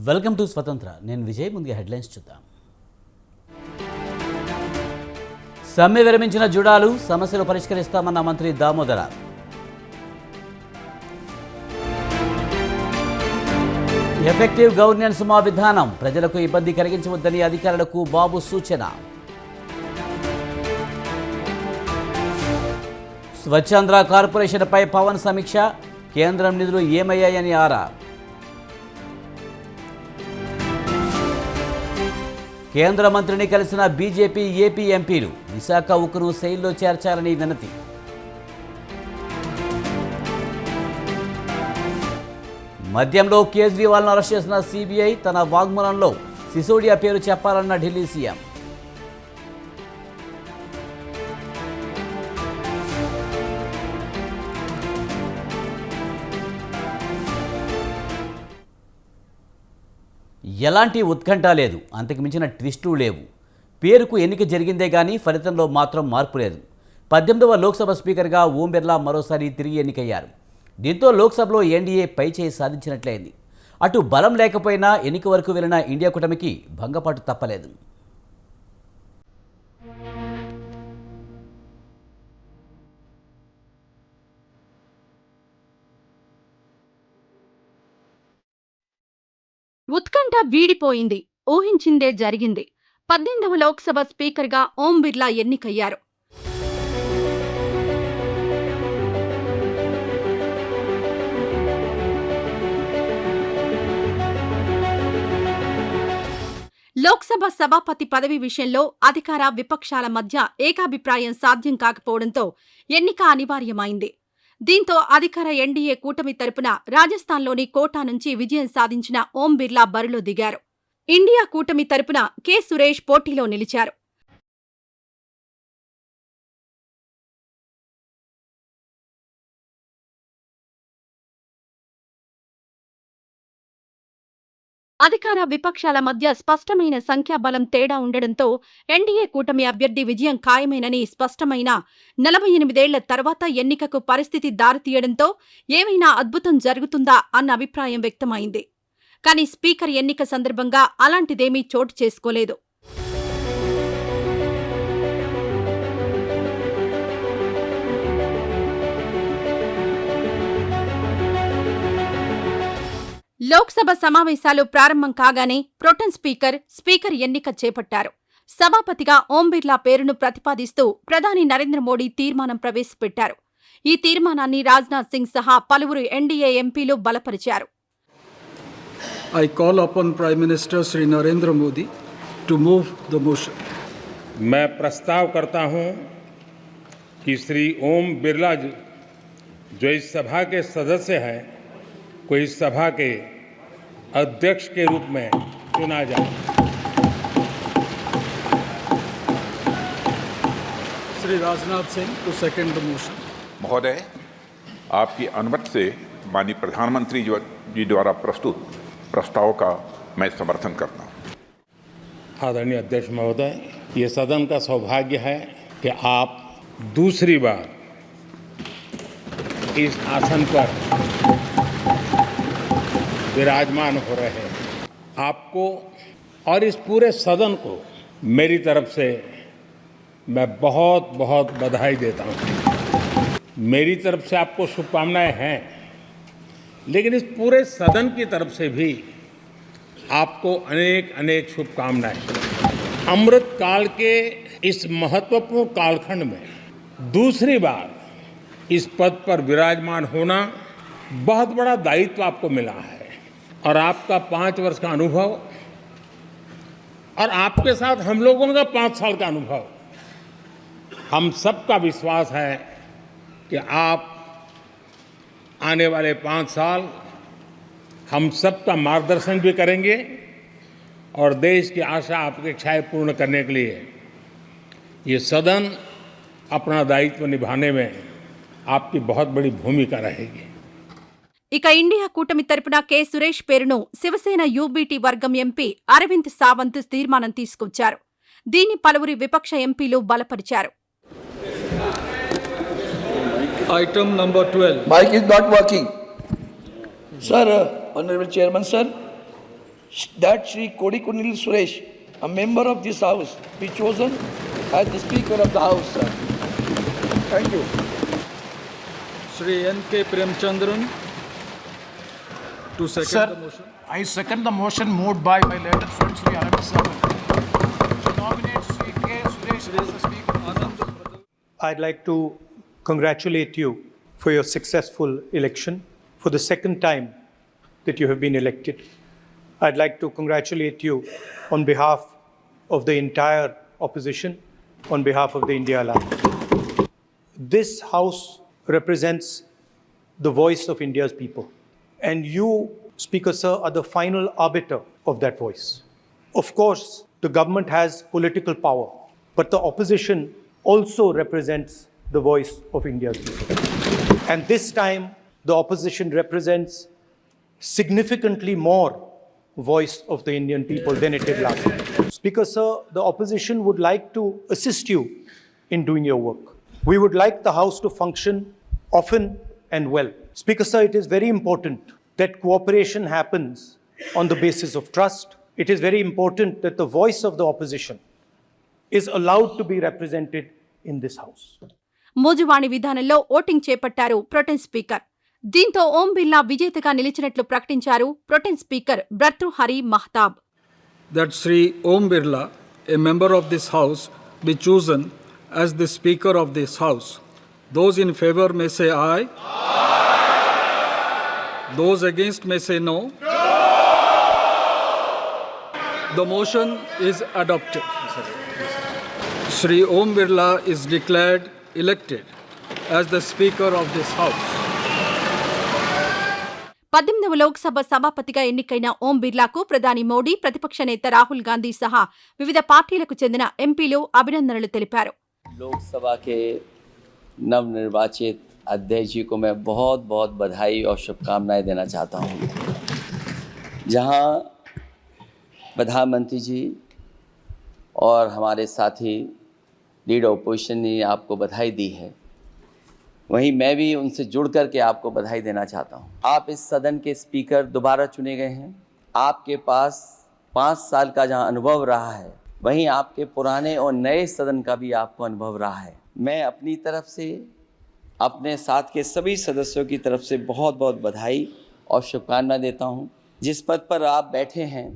Welcome to స్వతంత్ర. నేను విజయ్. ముందుగా హెడ్లైన్స్ చూద్దాం. సమ్మె విరమించిన జుడాలు సమస్యలు పరిష్కరిస్తామన్న మంత్రి దామోదర. ఎఫెక్టివ్ గవర్నెన్స్ మా విధానం, ప్రజలకు ఇబ్బంది కలిగించవద్దని అధికారులకు బాబు సూచన. స్వచ్ఛాంధ్ర కార్పొరేషన్పై పవన్ సమీక్ష, కేంద్రం నిధులు ఏమయ్యాయని ఆరా. కేంద్ర మంత్రిని కలిసిన బీజేపీ ఏపీ ఎంపీలు, విశాఖ ఉక్కును శైలిలో చేర్చాలని వినతి. మద్యంలో కేజ్రీవాల్ను అరెస్ట్ చేసిన సిబిఐ, తన వాగ్మూలంలో సిసోడియా పేరు చెప్పాలన్న ఢిల్లీ సీఎం. ఎలాంటి ఉత్కంఠ లేదు, అంతకు మించిన ట్విస్టులు లేవు. పేరుకు ఎన్నిక జరిగిందే కానీ ఫలితంలో మాత్రం మార్పు లేదు. 18వ లోక్సభ స్పీకర్గా ఓం బిర్లా మరోసారి తిరిగి ఎన్నికయ్యారు. దీంతో లోక్సభలో ఎన్డీఏ పైచేయి సాధించినట్లయింది. అటు బలం లేకపోయినా ఎన్నిక వరకు వెళ్లిన ఇండియా కూటమికి భంగపాటు తప్పలేదు. ఉత్కంఠ వీడిపోయింది. ఊహించిందే జరిగింది. 18వ లోక్సభ స్పీకర్గా ఓం బిర్లా ఎన్నికయ్యారు. లోక్సభ సభాపతి పదవి విషయంలో అధికార విపక్షాల మధ్య ఏకాభిప్రాయం సాధ్యం కాకపోవడంతో ఎన్నిక అనివార్యమైంది. దీంతో అధికార ఎన్డీఏ కూటమి తరపున రాజస్థాన్లోని కోటా నుంచి విజయం సాధించిన ఓం బిర్లా బరిలో దిగారు. ఇండియా కూటమి తరపున కె సురేష్ పోటీలో నిలిచారు. అధికార విపక్షాల మధ్య స్పష్టమైన సంఖ్యాబలం తేడా ఉండడంతో ఎన్డీఏ కూటమి అభ్యర్థి విజయం ఖాయమేనని స్పష్టమైన 48 ఏళ్ల తర్వాత ఎన్నికకు పరిస్థితి దారితీయడంతో ఏమైనా అద్భుతం జరుగుతుందా అన్న అభిప్రాయం వ్యక్తమైంది. కానీ స్పీకర్ ఎన్నిక సందర్భంగా అలాంటిదేమీ చోటు చేసుకోలేదు. లోక్సభ సమావేశాలు ప్రారంభం కాగానే ప్రొటెం స్పీకర్ ఎన్నిక చేపట్టారు. సభాపతిగా ఓం బిర్లా పేరును ప్రతిపాదిస్తూ ప్రధాని నరేంద్ర మోడీ తీర్మానం ప్రవేశపెట్టారు. ఈ తీర్మానాన్ని రాజ్నాథ్ సింగ్ సహా పలువురు ఎన్డీఏ ఎంపీలు బలపరిచారు. I call upon Prime Minister Shri Narendra Modi to move the motion. मैं प्रस्ताव करता हूं कि श्री ओम बिरला जो इस सभा के सदस्य हैं को इस सभा के अध्यक्ष के रूप में चुना जाए. Shri Rajnath Singh to second the motion. महोदय, आपकी अनुमति से माननीय प्रधानमंत्री जी द्वारा प्रस्तुत प्रस्ताव का मैं समर्थन करता हूँ. आदरणीय अध्यक्ष महोदय, ये सदन का सौभाग्य है कि आप दूसरी बार इस आसन पर विराजमान हो रहे हैं. आपको और इस पूरे सदन को मेरी तरफ से मैं बहुत बहुत बधाई देता हूँ. मेरी तरफ से आपको शुभकामनाएं हैं, लेकिन इस पूरे सदन की तरफ से भी आपको अनेक अनेक शुभकामनाएं. अमृत काल के इस महत्वपूर्ण कालखंड में दूसरी बार इस पद पर विराजमान होना बहुत बड़ा दायित्व आपको मिला है. और आपका 5 वर्ष का अनुभव और आपके साथ हम लोगों का 5 साल का अनुभव, हम सबका विश्वास है कि आप आने वाले 5 साल हम सबका मार्गदर्शन भी करेंगे और देश की आशा अपेक्षाएं पूर्ण करने के लिए ये सदन अपना दायित्व निभाने में आपकी बहुत बड़ी भूमिका रहेगी. ఇక ఇండియా కూటమి తరపున కె సురేష్ పేరును శివసేన యూబీటీ వర్గం ఎంపీ అరవింద్ సావంత్ తీర్మానం తీసుకొచ్చారు. దీన్ని పలువురి విపక్ష ఎంపీలు బలపరిచారు. Item number 12. Mic is not working. Sir, Honorable Chairman, sir. that Shri Kodikunil Suresh, a member of this House, be chosen as the Speaker of the House, sir. Thank you. Shri N.K. Premchandran to second Sir, the motion. I second the motion moved by my learned friend Shri Anand Saban to nominate Shri K. Suresh as the Speaker. I'd like to congratulate you for your successful election for the second time that you have been elected. I'd like to congratulate you on behalf of the entire opposition, on behalf of the India Alliance. This House represents the voice of India's people, and you, Speaker Sir, are the final arbiter of that voice. Of course, the government has political power, but the opposition also represents the voice of India's people. And this time, the opposition represents significantly more voice of the Indian people than it did last time. Speaker Sir, the opposition would like to assist you in doing your work. We would like the House to function often and well. Speaker Sir, it is very important that cooperation happens on the basis of trust. It is very important that the voice of the opposition is allowed to be represented in this House. మూజువాణి విధానంలో voting చేపట్టారు pro tem speaker. దీంతో ఓం బిర్లా విజేతగా నిలిచినట్లు ప్రకటించారు pro tem speaker Bhartrihari Mahtab. That Shri Om Birla, a member of this House, be chosen as the Speaker of this House. Those in favor may say aye. Those against may say no. The motion is adopted. Shri Om Birla is declared elected as the Speaker of this House. 18వ లోక్సభ సభాపతిగా ఎన్నికైన ఓం బిర్లాకు ప్రధాని మోడీ, ప్రతిపక్ష నేత రాహుల్ గాంధీ సహా వివిధ పార్టీలకు చెందిన ఎంపీలు అభినందనలు తెలిపారు. लोकसभा के नवनिर्वाचित अध्यक्ष जी को मैं बहुत बहुत बधाई और शुभकामनाएं देना चाहता हूं। जहां प्रधानमंत्री जी और हमारे साथी लीडर ओपोजिशन ने आपको बधाई दी है, वहीं मैं भी उनसे जुड़ कर के आपको बधाई देना चाहता हूं। आप इस सदन के स्पीकर दोबारा चुने गए हैं। आपके पास 5 साल का जहां अनुभव रहा है, वहीं आपके पुराने और नए सदन का भी आपको अनुभव रहा है। मैं अपनी तरफ से, अपने साथ के सभी सदस्यों की तरफ से बहुत बहुत बधाई और शुभकामनाएं देता हूं। जिस पद पर आप बैठे हैं,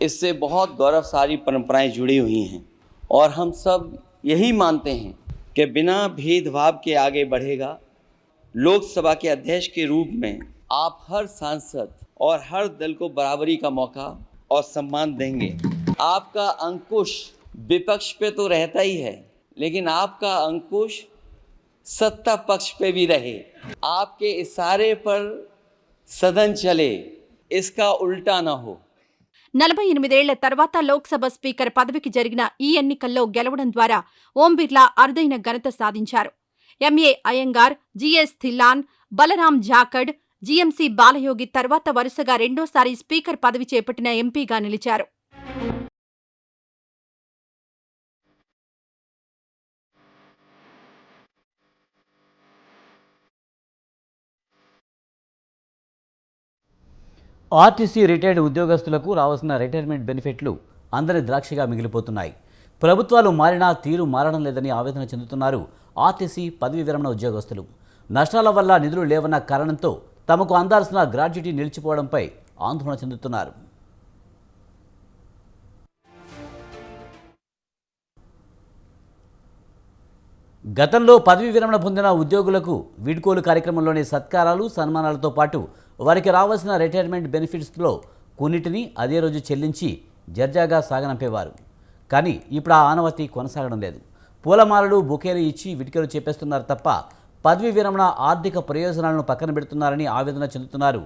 इससे बहुत गौरवशाली परंपराएं जुड़ी हुई हैं और हम सब यही मानते हैं कि बिना भेदभाव के आगे बढ़ेगा। लोकसभा के अध्यक्ष के रूप में आप हर सांसद और हर दल को बराबरी का मौका और सम्मान देंगे। आपका अंकुश विपक्ष पे तो रहता ही है, लेकिन आपका अंकुश सत्ता पक्ष पे भी रहे। आपके इशारे पर सदन चले, इसका उल्टा ना हो। 48 ఏళ్ల తర్వాత లోక్సభ స్పీకర్ పదవికి జరిగిన ఈ ఎన్నికల్లో గెలవడం ద్వారా ఓం బిర్లా అరుదైన ఘనత సాధించారు. MA Ayyangar, GS Dhillon, Balram Jakhar, GMC Balayogi తర్వాత వరుసగా రెండోసారి స్పీకర్ పదవి చేపట్టిన ఎంపీగా నిలిచారు. ఆర్టీసీ రిటైర్డ్ ఉద్యోగస్తులకు రావాల్సిన రిటైర్మెంట్ బెనిఫిట్లు అందరి ద్రాక్షగా మిగిలిపోతున్నాయి. ప్రభుత్వాలు మారినా తీరు మారడం లేదని ఆవేదన చెందుతున్నారు ఆర్టీసీ పదవీ విరమణ ఉద్యోగస్తులు. నష్టాల వల్ల నిధులు లేవన్న కారణంతో తమకు అందాల్సిన గ్రాడ్యుటీ నిలిచిపోవడంపై ఆందోళన చెందుతున్నారు. గతంలో పదవీ విరమణ పొందిన ఉద్యోగులకు వీడ్కోలు కార్యక్రమంలోని సత్కారాలు, సన్మానాలతో పాటు వారికి రావాల్సిన రిటైర్మెంట్ బెనిఫిట్స్లో కొన్నిటిని అదే రోజు చెల్లించి జర్జాగా సాగనంపేవారు. కానీ ఇప్పుడు ఆ ఆనవాయితీ కొనసాగడం లేదు. పూలమాలలు, బొకేలు ఇచ్చి వీడ్కోలు చెప్పేస్తున్నారు తప్ప పదవీ విరమణ ఆర్థిక ప్రయోజనాలను పక్కన పెడుతున్నారని ఆవేదన చెందుతున్నారు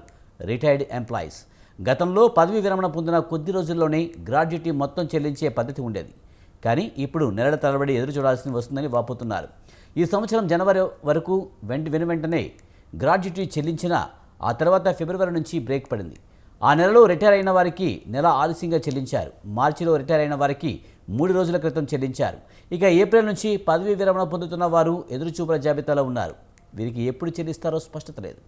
రిటైర్డ్ ఎంప్లాయీస్. గతంలో పదవీ విరమణ పొందిన కొద్ది రోజుల్లోనే గ్రాడ్యుటీ మొత్తం చెల్లించే పద్ధతి ఉండేది. కానీ ఇప్పుడు నెలల తరబడి ఎదురు చూడాల్సి వస్తుందని వాపోతున్నారు. ఈ సంవత్సరం జనవరి వరకు వెంటనే గ్రాడ్యుటీ చెల్లించినా ఆ తర్వాత ఫిబ్రవరి నుంచి బ్రేక్ పడింది. ఆ నెలలో రిటైర్ అయిన వారికి నెల ఆలస్యంగా చెల్లించారు. మార్చిలో రిటైర్ అయిన వారికి 3 రోజుల క్రితం చెల్లించారు. ఇక ఏప్రిల్ నుంచి పదవీ విరమణ పొందుతున్న వారు ఎదురుచూపుల జాబితాలో ఉన్నారు. వీరికి ఎప్పుడు చెల్లిస్తారో స్పష్టత లేదు.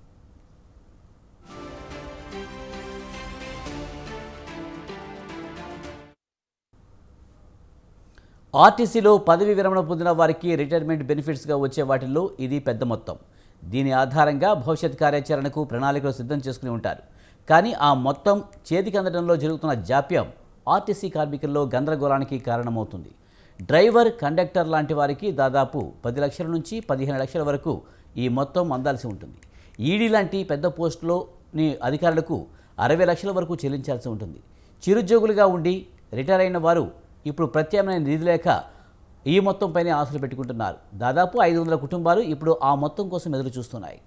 ఆర్టీసీలో పదవి విరమణ పొందిన వారికి రిటైర్మెంట్ బెనిఫిట్స్గా వచ్చే వాటిల్లో ఇది పెద్ద మొత్తం. దీని ఆధారంగా భవిష్యత్ కార్యాచరణకు ప్రణాళికలు సిద్ధం చేసుకుని ఉంటారు. కానీ ఆ మొత్తం చేతికి అందడంలో జరుగుతున్న జాప్యం ఆర్టీసీ కార్మికుల్లో గందరగోళానికి కారణమవుతుంది. డ్రైవర్, కండక్టర్ లాంటి వారికి దాదాపు 10 లక్షల నుంచి 15 లక్షల వరకు ఈ మొత్తం అందాల్సి ఉంటుంది. ఈడీ లాంటి పెద్ద పోస్టులోని అధికారులకు 60 లక్షల వరకు చెల్లించాల్సి ఉంటుంది. చిరుద్యోగులుగా ఉండి రిటైర్ అయిన వారు ఇప్పుడు ప్రత్యామ్నాయ నిధి లేక ఈ మొత్తంపైనే ఆశలు పెట్టుకుంటున్నారు. దాదాపు 500 కుటుంబాలు ఇప్పుడు ఆ మొత్తం కోసం ఎదురు చూస్తున్నాయి.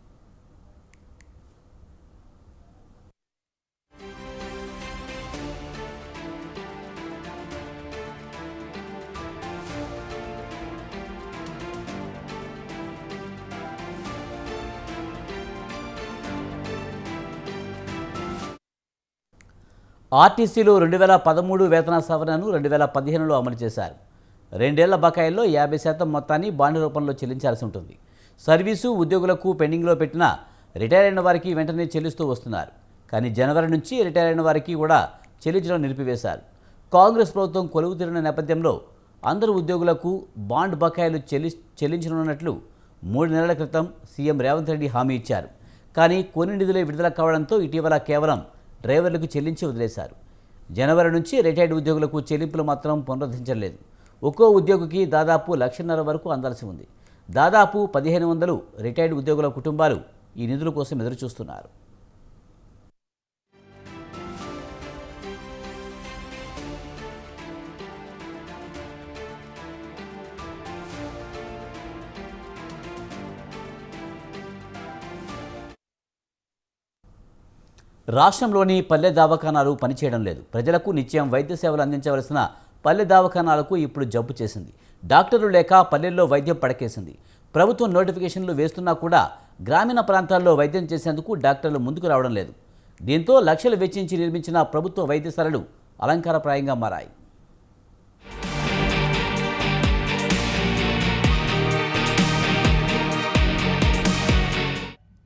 ఆర్టీసీలో 2013 వేతన సవరణను 2015లో అమలు చేశారు. 2 ఏళ్ల బకాయిల్లో 50% మొత్తాన్ని బాండ్ రూపంలో చెల్లించాల్సి ఉంటుంది. సర్వీసు ఉద్యోగులకు పెండింగ్లో పెట్టిన రిటైర్ అయిన వారికి వెంటనే చెల్లిస్తూ వస్తున్నారు. కానీ జనవరి నుంచి రిటైర్ అయిన వారికి కూడా చెల్లించడం నిలిపివేశారు. కాంగ్రెస్ ప్రభుత్వం కొలువు తీరిన నేపథ్యంలో అందరు ఉద్యోగులకు బాండ్ బకాయిలు చెల్లించనున్నట్లు 3 నెలల క్రితం సీఎం రేవంత్ రెడ్డి హామీ ఇచ్చారు. కానీ కొన్ని నిధులే విడుదల కావడంతో ఇటీవల కేవలం డ్రైవర్లకు చెల్లించి వదిలేశారు. జనవరి నుంచి రిటైర్డ్ ఉద్యోగులకు చెల్లింపులు మాత్రం పునరుద్ధరించలేదు. ఒక్కో ఉద్యోగికి దాదాపు 1.5 లక్షల వరకు అందాల్సి ఉంది. దాదాపు 1500 రిటైర్డ్ ఉద్యోగుల కుటుంబాలు ఈ నిధుల కోసం ఎదురుచూస్తున్నారు. రాష్ట్రంలోని పల్లె దవాఖానాలు పనిచేయడం లేదు. ప్రజలకు నిత్యం వైద్య సేవలు అందించవలసిన పల్లె దవాఖానాలకు ఇప్పుడు జబ్బు చేసింది. డాక్టర్లు లేక పల్లెల్లో వైద్యం పడకేసింది. ప్రభుత్వం నోటిఫికేషన్లు వేస్తున్నా కూడా గ్రామీణ ప్రాంతాల్లో వైద్యం చేసేందుకు డాక్టర్లు ముందుకు రావడం లేదు. దీంతో లక్షలు వెచ్చించి నిర్మించిన ప్రభుత్వ వైద్యశాలలు అలంకారప్రాయంగా మారాయి.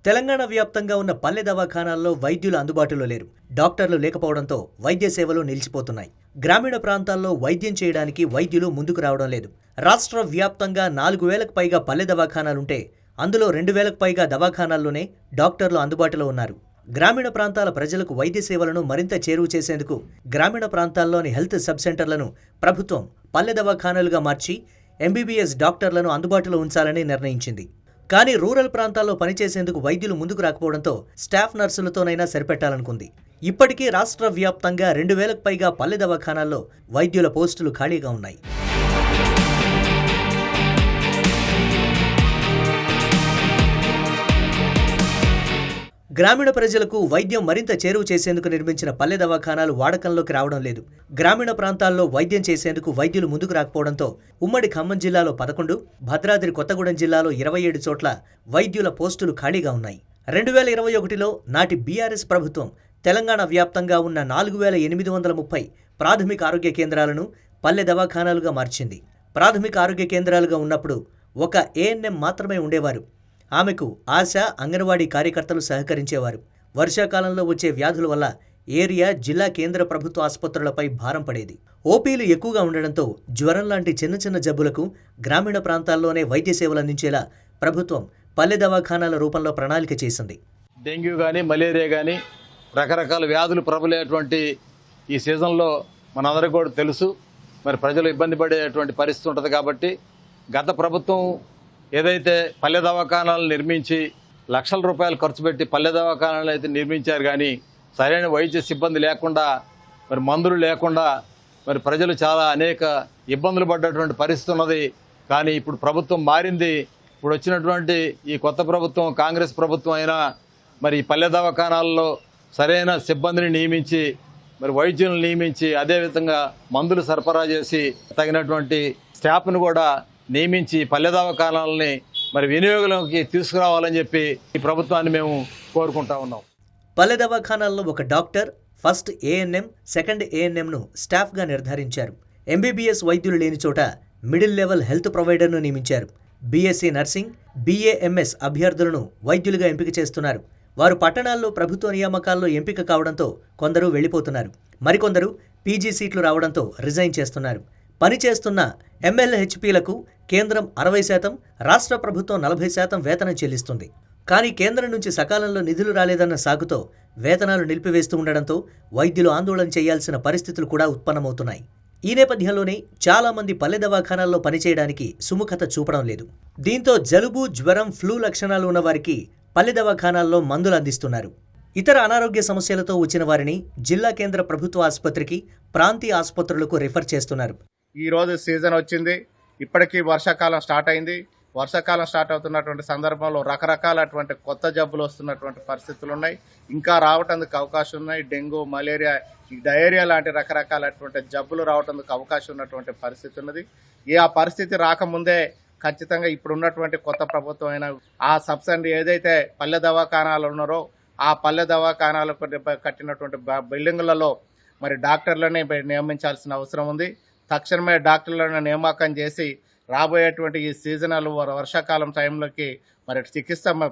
తెలంగాణ వ్యాప్తంగా ఉన్న పల్లె దవాఖానాల్లో వైద్యులు అందుబాటులో లేరు. డాక్టర్లు లేకపోవడంతో వైద్య సేవలు నిలిచిపోతున్నాయి. గ్రామీణ ప్రాంతాల్లో వైద్యం చేయడానికి వైద్యులు ముందుకు రావడం లేదు. రాష్ట్ర వ్యాప్తంగా 4000కు పైగా పల్లె దవాఖానాలుంటే అందులో 2000కు పైగా దవాఖానాల్లోనే డాక్టర్లు అందుబాటులో ఉన్నారు. గ్రామీణ ప్రాంతాల ప్రజలకు వైద్య సేవలను మరింత చేరువ చేసేందుకు గ్రామీణ ప్రాంతాల్లోని హెల్త్ సబ్ సెంటర్లను ప్రభుత్వం పల్లె దవాఖానాలుగా మార్చి ఎంబీబీఎస్ డాక్టర్లను అందుబాటులో ఉంచాలని నిర్ణయించింది. కానీ రూరల్ ప్రాంతాల్లో పనిచేసేందుకు వైద్యులు ముందుకు రాకపోవడంతో స్టాఫ్ నర్సులతోనైనా సరిపెట్టాలనుకుంది. ఇప్పటికీ రాష్ట్ర వ్యాప్తంగా 2000కు పైగా పల్లె దవాఖానాల్లో వైద్యుల పోస్టులు ఖాళీగా ఉన్నాయి. గ్రామీణ ప్రజలకు వైద్యం మరింత చేరువ చేసేందుకు నిర్మించిన పల్లె దవాఖానాలు వాడకంలోకి రావడం లేదు. గ్రామీణ ప్రాంతాల్లో వైద్యం చేసేందుకు వైద్యులు ముందుకు రాకపోవడంతో ఉమ్మడి ఖమ్మం జిల్లాలో 11, భద్రాద్రి కొత్తగూడెం జిల్లాలో 27 చోట్ల వైద్యుల పోస్టులు ఖాళీగా ఉన్నాయి. 2021లో నాటి బీఆర్ఎస్ ప్రభుత్వం తెలంగాణ వ్యాప్తంగా ఉన్న 4830 ప్రాథమిక ఆరోగ్య కేంద్రాలను పల్లె దవాఖానాలుగా మార్చింది. ప్రాథమిక ఆరోగ్య కేంద్రాలుగా ఉన్నప్పుడు ఒక ఏఎన్ఎం మాత్రమే ఉండేవారు. ఆమెకు ఆశా, అంగన్వాడీ కార్యకర్తలు సహకరించేవారు. వర్షాకాలంలో వచ్చే వ్యాధుల వల్ల ఏరియా, జిల్లా కేంద్ర ప్రభుత్వ ఆసుపత్రులపై భారం పడేది. ఓపీలు ఎక్కువగా ఉండడంతో జ్వరం లాంటి చిన్న చిన్న జబ్బులకు గ్రామీణ ప్రాంతాల్లోనే వైద్య సేవలు అందించేలా ప్రభుత్వం పల్లె దవాఖానాల రూపంలో ప్రణాళిక చేసింది. డెంగ్యూ కానీ, మలేరియా కానీ రకరకాల వ్యాధులు ప్రబలేటువంటి ఈ సీజన్లో మనందరికీ కూడా తెలుసు. మరి ప్రజలు ఇబ్బంది పడేటువంటి పరిస్థితి ఉంటుంది. కాబట్టి గత ప్రభుత్వం ఏదైతే పల్లె దవాఖానాలు నిర్మించి లక్షల రూపాయలు ఖర్చు పెట్టి పల్లె దవాఖానాలు అయితే నిర్మించారు, కానీ సరైన వైద్య సిబ్బంది లేకుండా, మరి మందులు లేకుండా మరి ప్రజలు చాలా అనేక ఇబ్బందులు పడ్డటువంటి పరిస్థితి ఉన్నది. కానీ ఇప్పుడు ప్రభుత్వం మారింది. ఇప్పుడు వచ్చినటువంటి ఈ కొత్త ప్రభుత్వం, కాంగ్రెస్ ప్రభుత్వం అయినా మరి పల్లె దవాఖానాల్లో సరైన సిబ్బందిని నియమించి, మరి వైద్యులను నియమించి, అదేవిధంగా మందులు సరఫరా చేసి తగినటువంటి స్టాఫ్ను కూడా నియమించి పల్లె దవాఖానాలని మరి వినియోగంలోకి తీసుకురావాలని చెప్పి ఈ ప్రభుత్వాన్ని మేము కోరుకుంటా ఉన్నాం. పల్లె దవాఖానాల్లో ఒక డాక్టర్, ఫస్ట్ ఏఎన్ఎం, సెకండ్ ఏఎన్ఎంను స్టాఫ్గా నిర్ధారించారు. ఎంబీబీఎస్ వైద్యులు లేని చోట మిడిల్ లెవెల్ హెల్త్ ప్రొవైడర్ను నియమించారు. బీఎస్సీ నర్సింగ్, బీఏఎంఎస్ అభ్యర్థులను వైద్యులుగా ఎంపిక చేస్తున్నారు. వారు పట్టణాల్లో ప్రభుత్వ నియామకాల్లో ఎంపిక కావడంతో కొందరు వెళ్లిపోతున్నారు. మరికొందరు పీజీ సీట్లు రావడంతో రిజైన్ చేస్తున్నారు. పనిచేస్తున్న MLHPలకు కేంద్రం 60%, రాష్ట్ర ప్రభుత్వం 40% వేతనం చెల్లిస్తుంది. కానీ కేంద్రం నుంచి సకాలంలో నిధులు రాలేదన్న సాకుతో వేతనాలు నిలిపివేస్తూ ఉండడంతో వైద్యులు ఆందోళన చేయాల్సిన పరిస్థితులు కూడా ఉత్పన్నమవుతున్నాయి. ఈ నేపథ్యంలోనే చాలామంది పల్లె దవాఖానాల్లో పనిచేయడానికి సుముఖత చూపడం లేదు. దీంతో జలుబు, జ్వరం, ఫ్లూ లక్షణాలు ఉన్నవారికి పల్లె దవాఖానాల్లో మందులు అందిస్తున్నారు. ఇతర అనారోగ్య సమస్యలతో వచ్చిన వారిని జిల్లా కేంద్ర ప్రభుత్వ ఆసుపత్రికి, ప్రాంతీయ ఆసుపత్రులకు రిఫర్ చేస్తున్నారు. ఈ రోజు సీజన్ వచ్చింది, ఇప్పటికీ వర్షాకాలం స్టార్ట్ అయింది. వర్షాకాలం స్టార్ట్ అవుతున్నటువంటి సందర్భంలో రకరకాలటువంటి కొత్త జబ్బులు వస్తున్నటువంటి పరిస్థితులు ఉన్నాయి. ఇంకా రావటానికి అవకాశం ఉన్నాయి. డెంగ్యూ, మలేరియా, డయేరియా లాంటి రకరకాలటువంటి జబ్బులు రావటానికి అవకాశం ఉన్నటువంటి పరిస్థితి ఉన్నది. ఆ పరిస్థితి రాకముందే ఖచ్చితంగా ఇప్పుడున్నటువంటి కొత్త ప్రభుత్వం అయినా ఆ సబ్సిడీ ఏదైతే పల్లె దవాఖానాలు ఉన్నారో ఆ పల్లె దవాఖానాలకు కట్టినటువంటి బిల్డింగులలో మరి డాక్టర్లని నియమించాల్సిన అవసరం ఉంది. తక్షణమే డాక్టర్లను నియామకం చేసి రాబోయేటువంటి ఈ సీజనల్ వర్షాకాలం టైంలోకి మరి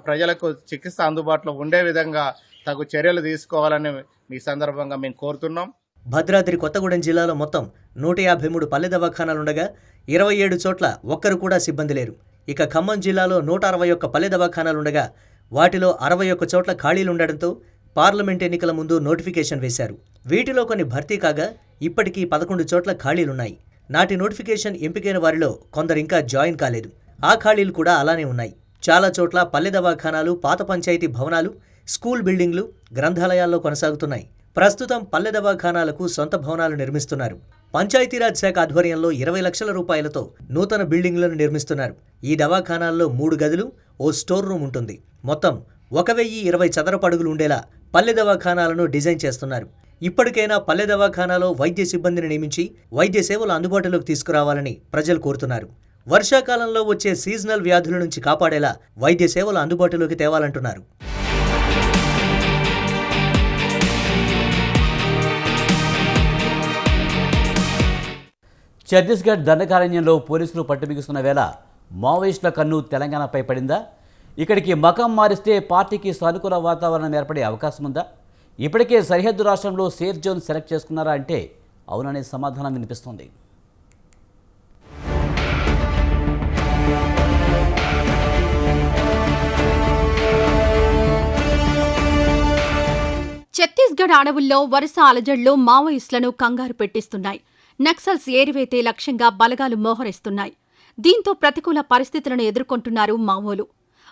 ప్రజలకు చికిత్స అందుబాటులో ఉండే విధంగా తగు చర్యలు తీసుకోవాలని ఈ సందర్భంగా మేము కోరుతున్నాం. భద్రాద్రి కొత్తగూడెం జిల్లాలో మొత్తం 153 పల్లె దవాఖానాలుండగా 27 చోట్ల ఒక్కరు కూడా సిబ్బంది లేరు. ఇక ఖమ్మం జిల్లాలో 161 పల్లె దవాఖానాలుండగా వాటిలో 61 చోట్ల ఖాళీలుండడంతో పార్లమెంట్ ఎన్నికల ముందు నోటిఫికేషన్ వేశారు. వీటిలో కొన్ని భర్తీ కాగా ఇప్పటికీ 11 చోట్ల ఖాళీలున్నాయి. నాటి నోటిఫికేషన్ ఎంపికైన వారిలో కొందరింకా జాయిన్ కాలేదు. ఆ ఖాళీలు కూడా అలానే ఉన్నాయి. చాలా చోట్ల పల్లె దవాఖానాలు, పాత పంచాయతీ భవనాలు, స్కూల్ బిల్డింగ్లు, గ్రంథాలయాల్లో కొనసాగుతున్నాయి. ప్రస్తుతం పల్లె దవాఖానాలకు సొంత భవనాలు నిర్మిస్తున్నారు. పంచాయతీరాజ్ శాఖ ఆధ్వర్యంలో 20 లక్షల రూపాయలతో నూతన బిల్డింగ్లను నిర్మిస్తున్నారు. ఈ దవాఖానాల్లో 3 గదులు, ఓ స్టోర్ రూమ్ ఉంటుంది. మొత్తం 1020 చదరపు అడుగులు ఉండేలా పల్లె దవాఖానాలను డిజైన్ చేస్తున్నారు. ఇప్పటికైనా పల్లె దవాఖానాలో వైద్య సిబ్బందిని నియమించి వైద్య సేవలు అందుబాటులోకి తీసుకురావాలని ప్రజలు కోరుతున్నారు. వర్షాకాలంలో వచ్చే సీజనల్ వ్యాధుల నుంచి కాపాడేలా వైద్య సేవలు అందుబాటులోకి తేవాలంటున్నారు. ఛత్తీస్గఢ్ దండకారణ్యంలో పోలీసులు పట్టుబిగుస్తున్న వేళ మావోయిస్టుల కన్ను తెలంగాణపై పడిందా? ఇక్కడికి మకం మారిస్తే పార్టీకి సానుకూల వాతావరణం ఏర్పడే అవకాశం ఉందా? ఇప్పటికే సరిహద్దు రాష్ట్రంలో సేఫ్ జోన్ సెలెక్ట్ చేసుకున్నారా అంటే అవుననే సమాధానం వినిపిస్తుంది. ఛత్తీస్గఢ్ అడవుల్లో వరుస అలజడులు మావోయిస్టులను కంగారు పెట్టిస్తున్నాయి. నక్సల్స్ ఏరివేతే లక్ష్యంగా బలగాలు మోహరిస్తున్నాయి. దీంతో ప్రతికూల పరిస్థితులను ఎదుర్కొంటున్నారు మావోలు.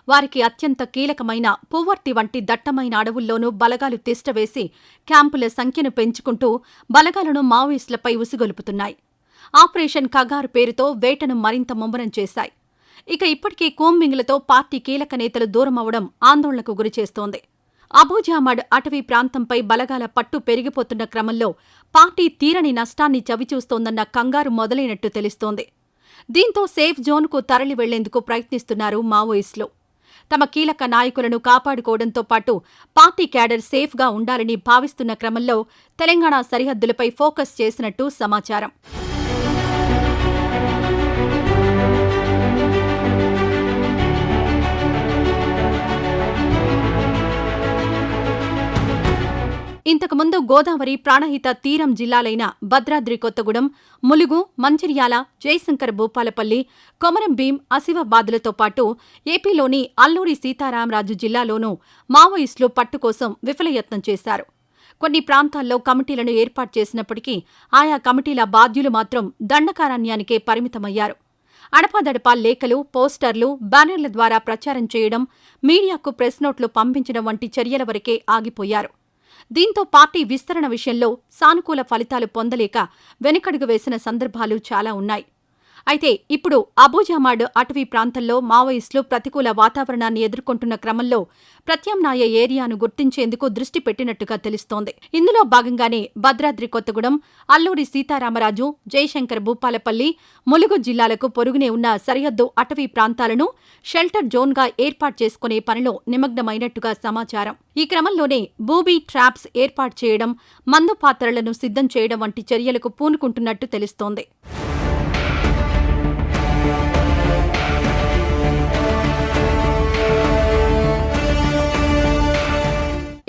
వారికి అత్యంత కీలకమైన పువ్వర్తి వంటి దట్టమైన అడవుల్లోనూ బలగాలు తిష్టవేసి క్యాంపుల సంఖ్యను పెంచుకుంటూ బలగాలను మావోయిస్టులపై ఉసిగొలుపుతున్నాయి. ఆపరేషన్ కగారు పేరుతో వేటను మరింత ముమ్మరం చేశాయి. ఇక ఇప్పటికీ కూంబింగ్లతో పార్టీ కీలక నేతలు దూరమవడం ఆందోళనకు గురిచేస్తోంది. అబూజామడ్ అటవీ ప్రాంతంపై బలగాల పట్టు పెరిగిపోతున్న క్రమంలో పార్టీ తీరని నష్టాన్ని చవిచూస్తోందన్న కంగారు మొదలైనట్టు తెలుస్తోంది. దీంతో సేఫ్ జోన్కు తరలి వెళ్లేందుకు ప్రయత్నిస్తున్నారు మావోయిస్టులు. తమ కీలక నాయకులను కాపాడుకోవడంతో పాటు పార్టీ క్యాడర్ సేఫ్గా ఉండాలని భావిస్తున్న క్రమంలో తెలంగాణ సరిహద్దులపై ఫోకస్ చేసినట్టు సమాచారం. ఇంతకుముందు గోదావరి ప్రాణహిత తీరం జిల్లాలైన భద్రాద్రి కొత్తగూడెం, ములుగు, మంచిర్యాల, జయశంకర్ భూపాలపల్లి, కొమరం భీం, ఆసిఫాబాద్లతో పాటు ఏపీలోని అల్లూరి సీతారామరాజు జిల్లాలోనూ మావోయిస్టులు పట్టు కోసం విఫలయత్నం చేశారు. కొన్ని ప్రాంతాల్లో కమిటీలను ఏర్పాటు చేసినప్పటికీ ఆయా కమిటీల బాధ్యులు మాత్రం దండకారణ్యానికే పరిమితమయ్యారు. అడపాదడపా లేఖలు, పోస్టర్లు, బ్యానర్ల ద్వారా ప్రచారం చేయడం, మీడియాకు ప్రెస్ నోట్లు పంపించడం వంటి చర్యల వరకే ఆగిపోయారు. దీంతో పార్టీ విస్తరణ విషయంలో సానుకూల ఫలితాలు పొందలేక వెనుకడుగు వేసిన సందర్భాలు చాలా ఉన్నాయి. అయితే ఇప్పుడు అబూజామాడ్ అటవీ ప్రాంతంలో మావోయిస్టులు ప్రతికూల వాతావరణాన్ని ఎదుర్కొంటున్న క్రమంలో ప్రత్యామ్నాయ ఏరియాను గుర్తించేందుకు దృష్టి పెట్టినట్టుగా తెలుస్తోంది. ఇందులో భాగంగానే భద్రాద్రి కొత్తగూడెం, అల్లూరి సీతారామరాజు, జయశంకర్ భూపాలపల్లి, ములుగు జిల్లాలకు పొరుగునే ఉన్న సరిహద్దు అటవీ ప్రాంతాలను షెల్టర్ జోన్గా ఏర్పాటు చేసుకునే పనిలో నిమగ్నమైనట్టుగా సమాచారం. ఈ క్రమంలోనే బూబీ ట్రాప్స్ ఏర్పాటు చేయడం, మందు పాత్రలను సిద్ధం చేయడం వంటి చర్యలకు పూనుకుంటున్నట్టు తెలుస్తోంది.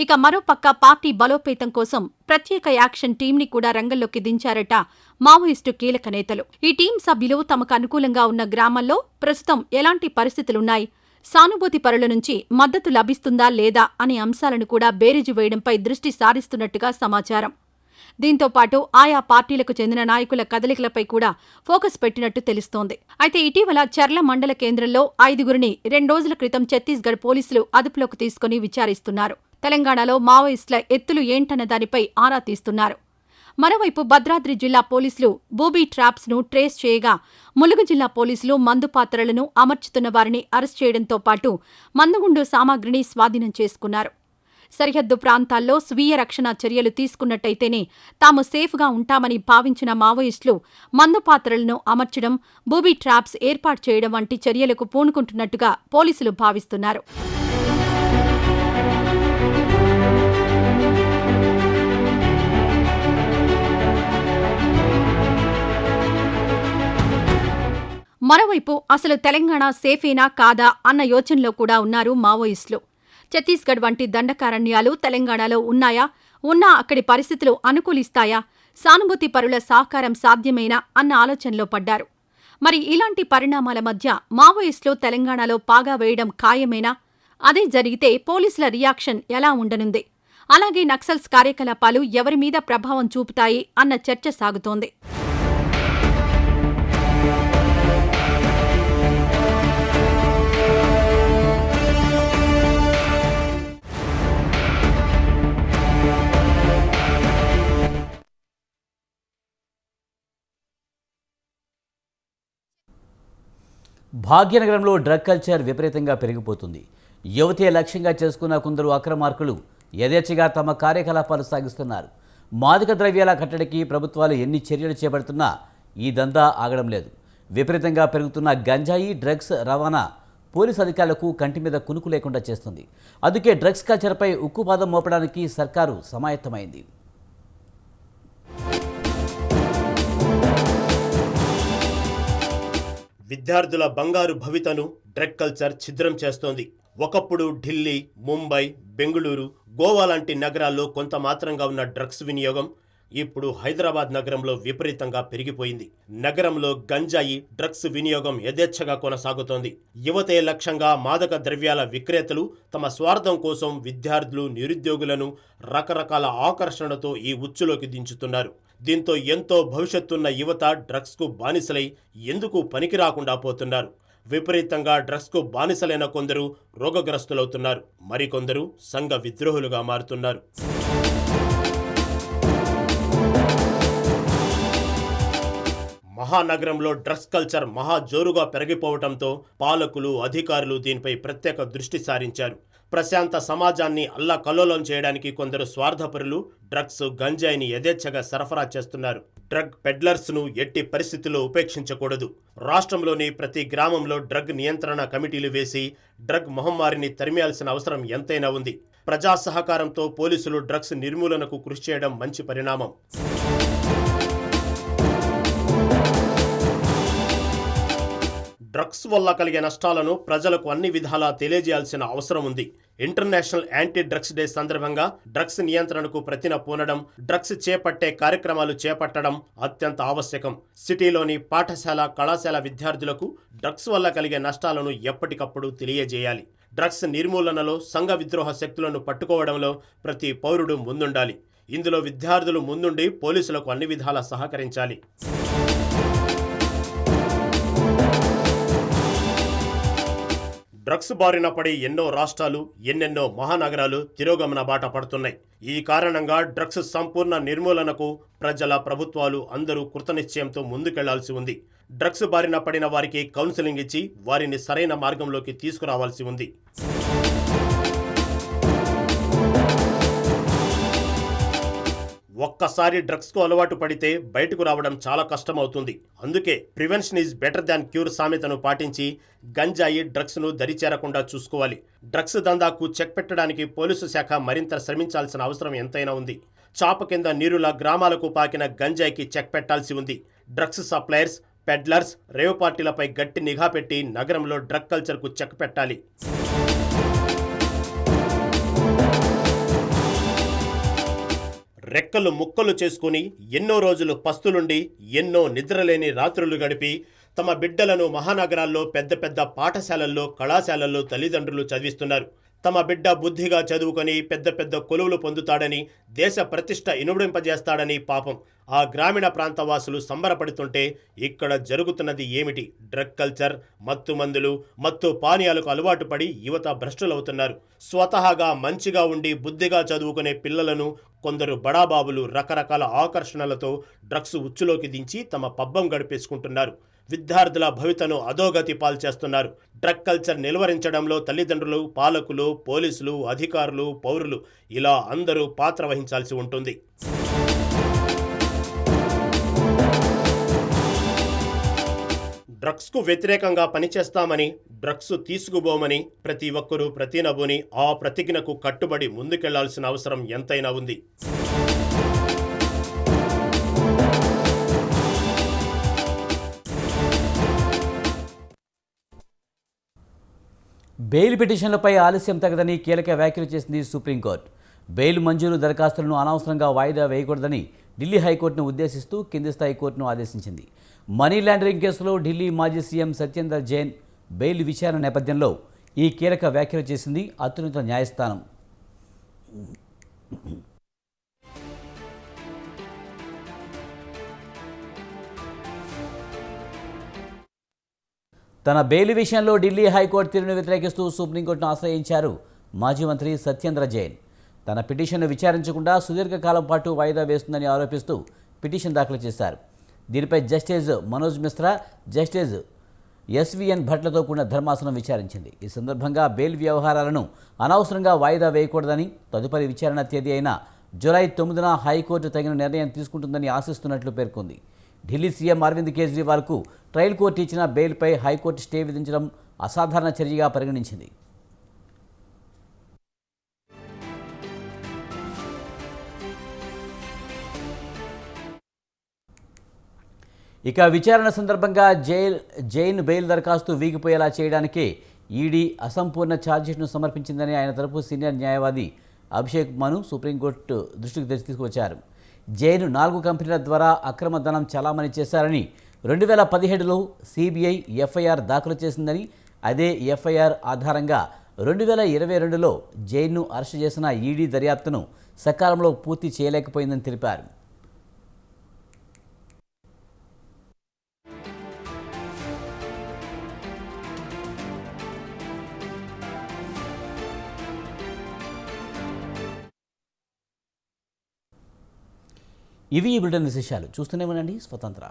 ఇక మరోపక్క పార్టీ బలోపేతం కోసం ప్రత్యేక యాక్షన్ టీంని కూడా రంగంలోకి దించారట మావోయిస్టు కీలక నేతలు. ఈ టీం సభ్యులు తమకు అనుకూలంగా ఉన్న గ్రామాల్లో ప్రస్తుతం ఎలాంటి పరిస్థితులున్నాయి, సానుభూతి పరుల నుంచి మద్దతు లభిస్తుందా లేదా అనే అంశాలను కూడా బేరీజు వేయడంపై దృష్టి సారిస్తున్నట్టుగా సమాచారం. దీంతో పాటు ఆయా పార్టీలకు చెందిన నాయకుల కదలికలపై కూడా ఫోకస్ పెట్టినట్టు తెలుస్తోంది. అయితే ఇటీవల చర్ల మండల కేంద్రంలో 5గురిని 2 రోజుల క్రితం ఛత్తీస్గఢ్ పోలీసులు అదుపులోకి తీసుకుని విచారిస్తున్నారు. తెలంగాణలో మావోయిస్టుల ఎత్తులు ఏంటన్న దానిపై ఆరా తీస్తున్నారు. మరోవైపు భద్రాద్రి జిల్లా పోలీసులు బూబీ ట్రాప్స్ ను ట్రేస్ చేయగా, ములుగు జిల్లా పోలీసులు మందు పాత్రలను అమర్చుతున్న వారిని అరెస్ట్ చేయడంతో పాటు మందుగుండు సామాగ్రిని స్వాధీనం చేసుకున్నారు. సరిహద్దు ప్రాంతాల్లో స్వీయ రక్షణ చర్యలు తీసుకున్నట్టయితేనే తాము సేఫ్గా ఉంటామని భావించిన మావోయిస్టులు మందు పాత్రలను అమర్చడం, బూబీ ట్రాప్స్ ఏర్పాటు చేయడం వంటి చర్యలకు పూనుకుంటున్నట్టుగా పోలీసులు భావిస్తున్నారు. మరోవైపు అసలు తెలంగాణ సేఫేనా కాదా అన్న యోచనలో కూడా ఉన్నారు మావోయిస్టులు. ఛత్తీస్గఢ్ వంటి దండకారణ్యాలు తెలంగాణలో ఉన్నాయా, ఉన్నా అక్కడి పరిస్థితులు అనుకూలిస్తాయా, సానుభూతి పరుల సహకారం సాధ్యమేనా అన్న ఆలోచనలో పడ్డారు. మరి ఇలాంటి పరిణామాల మధ్య మావోయిస్టులు తెలంగాణలో పాగా వేయడం ఖాయమేనా? అదే జరిగితే పోలీసుల రియాక్షన్ ఎలా ఉండనుంది? అలాగే నక్సల్స్ కార్యకలాపాలు ఎవరి మీద ప్రభావం చూపుతాయి అన్న చర్చ సాగుతోంది. భాగ్యనగరంలో డ్రగ్ కల్చర్ విపరీతంగా పెరిగిపోతుంది. యువతే లక్ష్యంగా చేసుకున్న కొందరు అక్రమార్కులు యథేచ్ఛగా తమ కార్యకలాపాలు సాగిస్తున్నారు. మాదక ద్రవ్యాల కట్టడికి ప్రభుత్వాలు ఎన్ని చర్యలు చేపడుతున్నా ఈ దందా ఆగడం లేదు. విపరీతంగా పెరుగుతున్న గంజాయి, డ్రగ్స్ రవాణా పోలీసు అధికారులకు కంటి మీద కునుకు లేకుండా చేస్తుంది. అందుకే డ్రగ్స్ కల్చర్పై ఉక్కుపాదం మోపడానికి సర్కారు సమాయత్తమైంది. విద్యార్థుల బంగారు భవితను డ్రగ్ కల్చర్ ఛిద్రం చేస్తోంది. ఒకప్పుడు ఢిల్లీ, ముంబై, బెంగుళూరు, గోవా లాంటి నగరాల్లో కొంత మాత్రంగా ఉన్న డ్రగ్స్ వినియోగం ఇప్పుడు హైదరాబాద్ నగరంలో విపరీతంగా పెరిగిపోయింది. నగరంలో గంజాయి, డ్రగ్స్ వినియోగం యథేచ్ఛగా కొనసాగుతోంది. యువతే లక్ష్యంగా మాదక ద్రవ్యాల విక్రేతలు తమ స్వార్థం కోసం విద్యార్థులు, నిరుద్యోగులను రకరకాల ఆకర్షణతో ఈ ఉచ్చులోకి దించుతున్నారు. దీంతో ఎంతో భవిష్యత్తున్న యువత డ్రగ్స్కు బానిసలై ఎందుకు పనికి రాకుండా పోతున్నారు. విపరీతంగా డ్రగ్స్కు బానిసలైన కొందరు రోగగ్రస్తులవుతున్నారు, మరికొందరు సంఘ విద్రోహులుగా మారుతున్నారు. మహానగరంలో డ్రగ్స్ కల్చర్ మహా జోరుగా పెరిగిపోవడంతో పాలకులు, అధికారులు దీనిపై ప్రత్యేక దృష్టి సారించారు. ప్రశాంత సమాజాన్ని అల్లకల్లోలం చేయడానికి కొందరు స్వార్థపరులు డ్రగ్స్, గంజాయిని యథేచ్ఛగా సరఫరా చేస్తున్నారు. డ్రగ్ పెడ్లర్స్ను ఎట్టి పరిస్థితుల్లో ఉపేక్షించకూడదు. రాష్ట్రంలోని ప్రతి గ్రామంలో డ్రగ్ నియంత్రణ కమిటీలు వేసి డ్రగ్ మహమ్మారిని తరిమేయాల్సిన అవసరం ఎంతైనా ఉంది. ప్రజా సహకారంతో పోలీసులు డ్రగ్స్ నిర్మూలనకు కృషి చేయడం మంచి పరిణామం. డ్రగ్స్ వల్ల కలిగే నష్టాలను ప్రజలకు అన్ని విధాలా తెలియజేయాల్సిన అవసరం ఉంది. ఇంటర్నేషనల్ యాంటీ డ్రగ్స్ డే సందర్భంగా డ్రగ్స్ నియంత్రణకు ప్రతిన పూనడం, డ్రగ్స్ చేపట్టే కార్యక్రమాలు చేపట్టడం అత్యంత ఆవశ్యకం. సిటీలోని పాఠశాల, కళాశాల విద్యార్థులకు డ్రగ్స్ వల్ల కలిగే నష్టాలను ఎప్పటికప్పుడు తెలియజేయాలి. డ్రగ్స్ నిర్మూలనలో సంఘ విద్రోహ శక్తులను పట్టుకోవడంలో ప్రతి పౌరుడు ముందుండాలి. ఇందులో విద్యార్థులు ముందుండి పోలీసులకు అన్ని విధాలా సహకరించాలి. డ్రగ్స్ బారిన పడి ఎన్నో రాష్ట్రాలు, ఎన్నెన్నో మహానగరాలు తిరోగమన బాట పడుతున్నాయి. ఈ కారణంగా డ్రగ్స్ సంపూర్ణ నిర్మూలనకు ప్రజల, ప్రభుత్వాలు అందరూ కృతనిశ్చయంతో ముందుకెళ్లాల్సి ఉంది. డ్రగ్స్ బారిన పడిన వారికి కౌన్సిలింగ్ ఇచ్చి వారిని సరైన మార్గంలోకి తీసుకురావాల్సి ఉంది. ఒక్కసారి డ్రగ్స్కు అలవాటు పడితే బయటకు రావడం చాలా కష్టమవుతుంది. అందుకే prevention is better than cure సామెతను పాటించి గంజాయి, డ్రగ్స్ను దరిచేరకుండా చూసుకోవాలి. డ్రగ్స్ దందాకు చెక్ పెట్టడానికి పోలీసు శాఖ మరింత శ్రమించాల్సిన అవసరం ఎంతైనా ఉంది. చాప కింద నీరులా గ్రామాలకు పాకిన గంజాయికి చెక్ పెట్టాల్సి ఉంది. డ్రగ్స్ సప్లయర్స్, పెడ్లర్స్, రేవ్ పార్టీలపై గట్టి నిఘా పెట్టి నగరంలో డ్రగ్ కల్చర్కు చెక్ పెట్టాలి. రెక్కలు ముక్కలు చేసుకుని ఎన్నో రోజులు పస్తులుండి ఎన్నో నిద్రలేని రాత్రులు గడిపి తమ బిడ్డలను మహానగరాల్లో పెద్ద పెద్ద పాఠశాలల్లో కళాశాలల్లో తల్లిదండ్రులు చదివిస్తున్నారు. తమ బిడ్డ బుద్ధిగా చదువుకొని పెద్ద పెద్ద కొలువులు పొందుతాడని, దేశ ప్రతిష్ట ఇనుమడింపజేస్తాడని పాపం ఆ గ్రామీణ ప్రాంతవాసులు సంబరపడుతుంటే ఇక్కడ జరుగుతున్నది ఏమిటి? డ్రగ్ కల్చర్, మత్తు మందులు, మత్తు పానీయాలకు అలవాటు పడి యువత భ్రష్టులవుతున్నారు. స్వతహాగా మంచిగా ఉండి బుద్ధిగా చదువుకునే పిల్లలను కొందరు బడాబాబులు రకరకాల ఆకర్షణలతో డ్రగ్స్ ఉచ్చులోకి దించి తమ పబ్బం గడిపేసుకుంటున్నారు. విద్యార్థుల భవితను అధోగతి పాల్చేస్తున్నారు. డ్రగ్ కల్చర్ నిలువరించడంలో తల్లిదండ్రులు, పాలకులు, పోలీసులు, అధికారులు, పౌరులు ఇలా అందరూ పాత్ర వహించాల్సి ఉంటుంది. డ్రగ్స్కు వ్యతిరేకంగా పనిచేస్తామని, డ్రగ్స్ తీసుకుపోమని ప్రతి ఒక్కరూ ప్రతినబుని ఆ ప్రతిజ్ఞకు కట్టుబడి ముందుకెళ్లాల్సిన అవసరం ఎంతైనా ఉంది. బెయిల్ పిటిషన్లపై ఆలస్యం తగదని కీలక వ్యాఖ్యలు చేసింది సుప్రీంకోర్టు. బెయిల్ మంజూరు దరఖాస్తులను అనవసరంగా వాయిదా వేయకూడదని ఢిల్లీ హైకోర్టును ఉద్దేశిస్తూ కింది స్థాయి కోర్టును ఆదేశించింది. మనీ లాండరింగ్ కేసులో ఢిల్లీ మాజీ సీఎం సత్యేంద్ర జైన్ బెయిల్ విచారణ నేపథ్యంలో ఈ కీలక వ్యాఖ్యలు చేసింది అత్యున్నత న్యాయస్థానం. తన బెయిల్ విషయంలో ఢిల్లీ హైకోర్టు తీరును వ్యతిరేకిస్తూ సుప్రీంకోర్టును ఆశ్రయించారు మాజీ మంత్రి సత్యేంద్ర జైన్. తన పిటిషన్ను విచారించకుండా సుదీర్ఘకాలం పాటు వాయిదా వేస్తుందని ఆరోపిస్తూ పిటిషన్ దాఖలు చేశారు. దీనిపై justice Manoj Mishra, justice SVN భట్లతో కూడిన ధర్మాసనం విచారించింది. ఈ సందర్భంగా బెయిల్ వ్యవహారాలను అనవసరంగా వాయిదా వేయకూడదని, తదుపరి విచారణ తేదీ అయిన జూలై 9న హైకోర్టు తగిన నిర్ణయం తీసుకుంటుందని ఆశిస్తున్నట్లు పేర్కొంది. ఢిల్లీ సీఎం అరవింద్ కేజ్రీవాల్కు ట్రయల్ కోర్టు ఇచ్చిన బెయిల్పై హైకోర్టు స్టే విధించడం అసాధారణ చర్యగా పరిగణించింది. ఇక విచారణ సందర్భంగా జైన్ బెయిల్ దరఖాస్తు వీగిపోయేలా చేయడానికే ఈడీ అసంపూర్ణ ఛార్జ్షీట్ను సమర్పించిందని ఆయన తరపు సీనియర్ న్యాయవాది అభిషేక్ మను సుప్రీంకోర్టు దృష్టికి తీసుకువచ్చారు. జైన్ 4 కంపెనీల ద్వారా అక్రమ ధనం చలామణి చేశారని 2017లో సిబిఐ ఎఫ్ఐఆర్ దాఖలు చేసిందని, అదే ఎఫ్ఐఆర్ ఆధారంగా 2022లో జైన్ను అరెస్టు చేసిన ఈడీ దర్యాప్తును సకాలంలో పూర్తి చేయలేకపోయిందని తెలిపారు. ఇవి ఈ బులెటిన్ విశేషాలు. చూస్తూనే ఉండండి స్వతంత్ర.